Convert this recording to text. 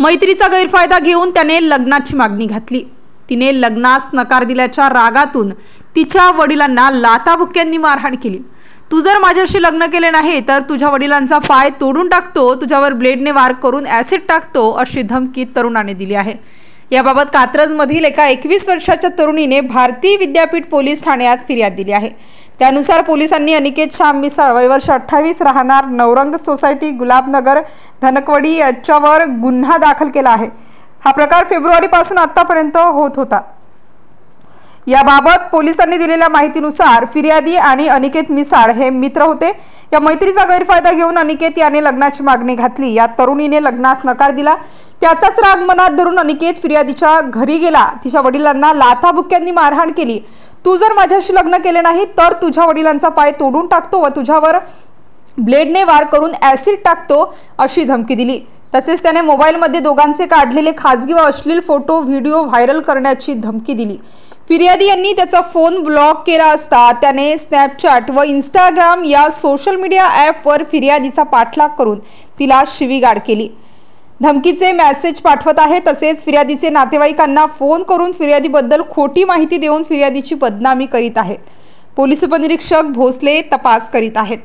मैत्रीचा गैरफायदा घेऊन त्याने लग्नाची मागणी घातली। तिने लग्नास नकार दिल्याच्या रागातून तिच्या वडिलांना लाथाबुक्क्यांनी मारहाण केली। तू जर माझ्याशी लग्न केले नाही तर तुझ्या वडिलांचा पाय तोडून टाकतो, तुझ्यावर ब्लेडने वार करून ॲसिड टाकतो, अशी धमकी तरुणाने दिली आहे। याबाबत कात्रजमधील एका 21 वर्षाच्या तरुणीने भारती विद्यापीठ पोलीस ठाण्यात फिर्याद दिली आहे। त्यानुसार पोलिसांनी अनिकेत श्याम मिसाळ वय वर्ष 28 राहणार नवरंग सोसायटी गुलाबनगर धनकवडी याच्यावर गुन्हा दाखल केला आहे। हा प्रकार फेब्रुवारीपासून आतापर्यंत होत होता। याबाबत पोलिसांनी दिलेल्या माहितीनुसार फिर्यादी आणि अनिकेत मिसाळ हे मित्र होते। या मैत्रीचा गैरफायदा घेऊन अनिकेत याने लग्नाची मागणी घातली। या तरुणीने लग्नास नकार दिला। त्याचाच राग मनात धरून अनिकेत फिर्यादीच्या घरी गेला। तिच्या वडिलांना लाथाबुक्क्यांनी मारहाण केली। तू जर माझ्याशी लग्न केले नाही तर तुझ्या वडिलांचा पाय तोडून टाकतो व तुझ्यावर ब्लेडने वार करून ॲसिड टाकतो, अशी धमकी दिली। तसेच त्याने मोबाईलमध्ये दोघांचे काढलेले खासगी व अश्लील फोटो व्हिडिओ व्हायरल करण्याची धमकी दिली। फिर्यादी यांनी त्याचा फोन ब्लॉक केला असता त्याने स्नॅपचॅट व इंस्टाग्राम या सोशल मीडिया ॲपवर फिर्यादीचा पाठलाग करून तिला शिवीगाळ केली। धमकीचे मेसेज पाठवत आहे। तसेच फिर्यादीचे नातेवाईकांना फोन करून फिर्यादीबद्दल खोटी माहिती देऊन फिर्यादीची बदनामी करीत आहेत। पोलीस उपनिरीक्षक भोसले तपास करीत आहेत।